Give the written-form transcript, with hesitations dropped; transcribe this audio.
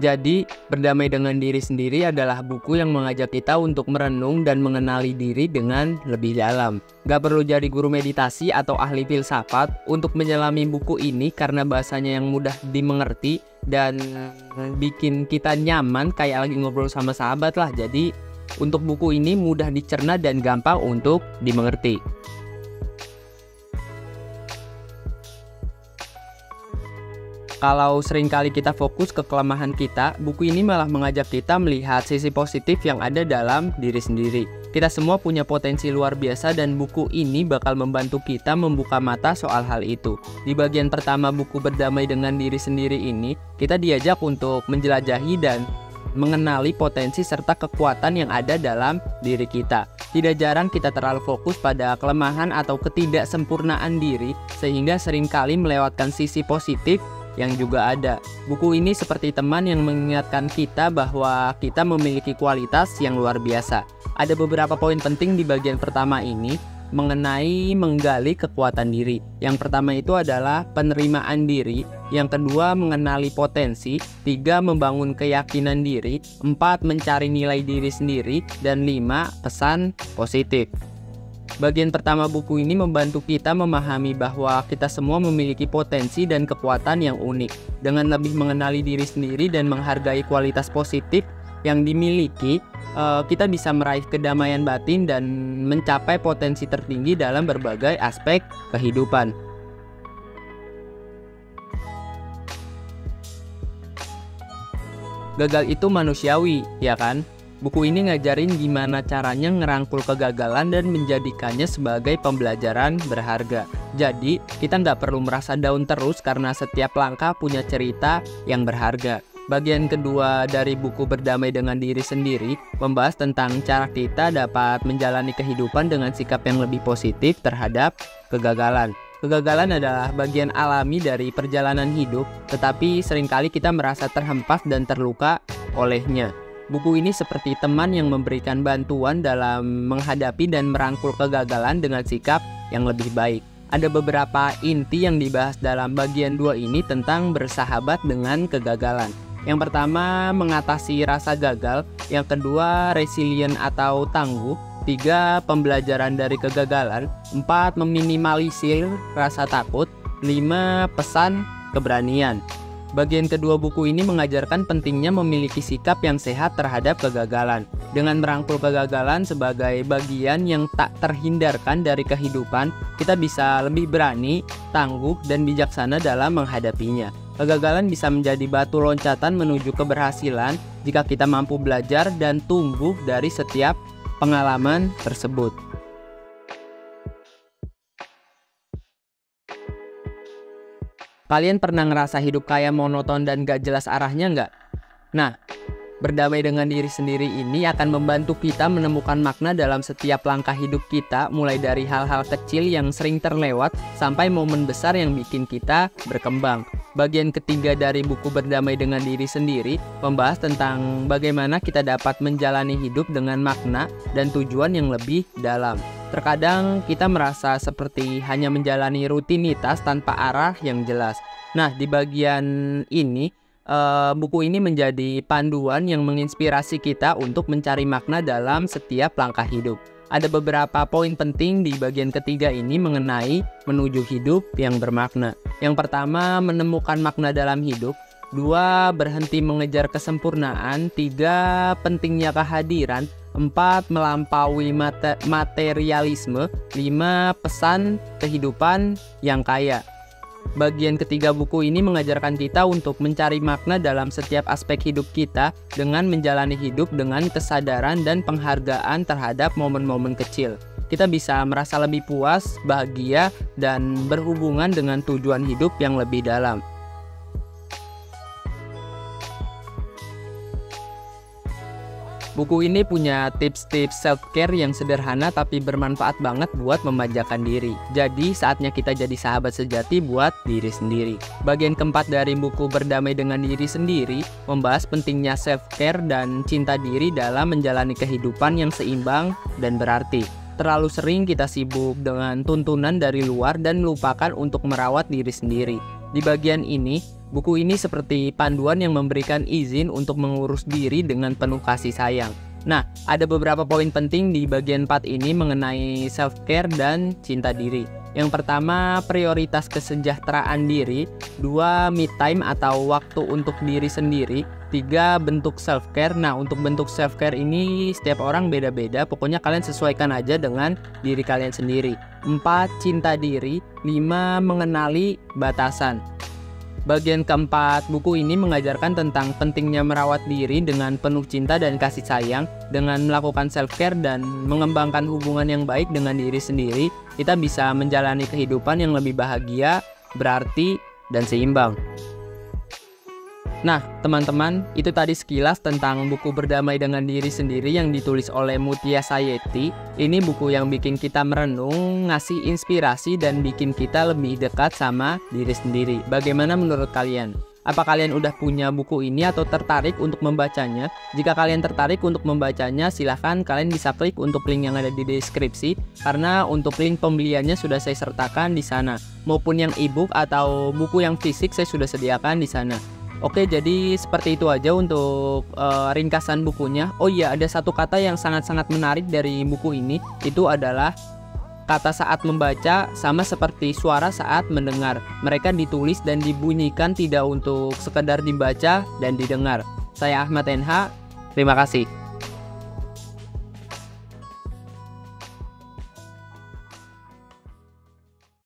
Jadi, Berdamai dengan Diri Sendiri adalah buku yang mengajak kita untuk merenung dan mengenali diri dengan lebih dalam. Gak perlu jadi guru meditasi atau ahli filsafat untuk menyelami buku ini karena bahasanya yang mudah dimengerti dan bikin kita nyaman kayak lagi ngobrol sama sahabat lah. Jadi, untuk buku ini mudah dicerna dan gampang untuk dimengerti. Kalau seringkali kita fokus ke kelemahan kita, buku ini malah mengajak kita melihat sisi positif yang ada dalam diri sendiri. Kita semua punya potensi luar biasa dan buku ini bakal membantu kita membuka mata soal hal itu. Di bagian pertama buku Berdamai dengan Diri Sendiri ini, kita diajak untuk menjelajahi dan mengenali potensi serta kekuatan yang ada dalam diri kita. Tidak jarang kita terlalu fokus pada kelemahan atau ketidaksempurnaan diri, sehingga seringkali melewatkan sisi positif yang juga ada. Buku ini seperti teman yang mengingatkan kita bahwa kita memiliki kualitas yang luar biasa. Ada beberapa poin penting di bagian pertama ini mengenai menggali kekuatan diri. Yang pertama itu adalah penerimaan diri, yang kedua mengenali potensi, 3 membangun keyakinan diri, 4 mencari nilai diri sendiri, dan 5 pesan positif. Bagian pertama buku ini membantu kita memahami bahwa kita semua memiliki potensi dan kekuatan yang unik. Dengan lebih mengenali diri sendiri dan menghargai kualitas positif yang dimiliki, kita bisa meraih kedamaian batin dan mencapai potensi tertinggi dalam berbagai aspek kehidupan. Gagal itu manusiawi, ya kan? Buku ini ngajarin gimana caranya ngerangkul kegagalan dan menjadikannya sebagai pembelajaran berharga. Jadi, kita nggak perlu merasa down terus karena setiap langkah punya cerita yang berharga. Bagian kedua dari buku Berdamai dengan Diri Sendiri membahas tentang cara kita dapat menjalani kehidupan dengan sikap yang lebih positif terhadap kegagalan. Kegagalan adalah bagian alami dari perjalanan hidup, tetapi seringkali kita merasa terhempas dan terluka olehnya. Buku ini seperti teman yang memberikan bantuan dalam menghadapi dan merangkul kegagalan dengan sikap yang lebih baik. Ada beberapa inti yang dibahas dalam bagian 2 ini tentang bersahabat dengan kegagalan. Yang pertama, mengatasi rasa gagal. Yang kedua, resilient atau tangguh. 3, pembelajaran dari kegagalan. 4, meminimalisir rasa takut. 5, pesan keberanian. Bagian kedua buku ini mengajarkan pentingnya memiliki sikap yang sehat terhadap kegagalan. Dengan merangkul kegagalan sebagai bagian yang tak terhindarkan dari kehidupan, kita bisa lebih berani, tangguh, dan bijaksana dalam menghadapinya. Kegagalan bisa menjadi batu loncatan menuju keberhasilan jika kita mampu belajar dan tumbuh dari setiap pengalaman tersebut. Kalian pernah ngerasa hidup kayak monoton dan gak jelas arahnya nggak? Nah, Berdamai dengan Diri Sendiri ini akan membantu kita menemukan makna dalam setiap langkah hidup kita, mulai dari hal-hal kecil yang sering terlewat sampai momen besar yang bikin kita berkembang. Bagian ketiga dari buku Berdamai dengan Diri Sendiri membahas tentang bagaimana kita dapat menjalani hidup dengan makna dan tujuan yang lebih dalam. Terkadang kita merasa seperti hanya menjalani rutinitas tanpa arah yang jelas. Nah, di bagian ini buku ini menjadi panduan yang menginspirasi kita untuk mencari makna dalam setiap langkah hidup. Ada beberapa poin penting di bagian ketiga ini mengenai menuju hidup yang bermakna. Yang pertama, menemukan makna dalam hidup. 2, berhenti mengejar kesempurnaan. 3, pentingnya kehadiran. 4, melampaui materialisme. 5, pesan kehidupan yang kaya. Bagian ketiga buku ini mengajarkan kita untuk mencari makna dalam setiap aspek hidup kita dengan menjalani hidup dengan kesadaran dan penghargaan terhadap momen-momen kecil. Kita bisa merasa lebih puas, bahagia, dan berhubungan dengan tujuan hidup yang lebih dalam. Buku ini punya tips-tips self-care yang sederhana tapi bermanfaat banget buat memanjakan diri. Jadi saatnya kita jadi sahabat sejati buat diri sendiri. Bagian keempat dari buku Berdamai dengan Diri Sendiri membahas pentingnya self-care dan cinta diri dalam menjalani kehidupan yang seimbang dan berarti. Terlalu sering kita sibuk dengan tuntunan dari luar dan melupakan untuk merawat diri sendiri. Di bagian ini, Buku ini seperti panduan yang memberikan izin untuk mengurus diri dengan penuh kasih sayang. Nah, ada beberapa poin penting di bagian 4 ini mengenai self-care dan cinta diri. Yang pertama, prioritas kesejahteraan diri. 2, me time atau waktu untuk diri sendiri. 3, bentuk self-care. Nah, untuk bentuk self-care ini setiap orang beda-beda. Pokoknya kalian sesuaikan aja dengan diri kalian sendiri. 4, cinta diri. 5, mengenali batasan. Bagian keempat, buku ini mengajarkan tentang pentingnya merawat diri dengan penuh cinta dan kasih sayang. Dengan melakukan self-care dan mengembangkan hubungan yang baik dengan diri sendiri, kita bisa menjalani kehidupan yang lebih bahagia, berarti, dan seimbang. Nah, teman-teman, itu tadi sekilas tentang buku Berdamai dengan Diri Sendiri yang ditulis oleh Mutia Sayeti. Ini buku yang bikin kita merenung, ngasih inspirasi, dan bikin kita lebih dekat sama diri sendiri. Bagaimana menurut kalian? Apa kalian udah punya buku ini atau tertarik untuk membacanya? Jika kalian tertarik untuk membacanya, silahkan kalian bisa klik untuk link yang ada di deskripsi, karena untuk link pembeliannya sudah saya sertakan di sana. Maupun yang e-book atau buku yang fisik saya sudah sediakan di sana. Oke, jadi seperti itu aja untuk ringkasan bukunya. Oh iya, ada satu kata yang sangat-sangat menarik dari buku ini. Itu adalah kata saat membaca sama seperti suara saat mendengar. Mereka ditulis dan dibunyikan tidak untuk sekedar dibaca dan didengar. Saya Ahmad NH, terima kasih.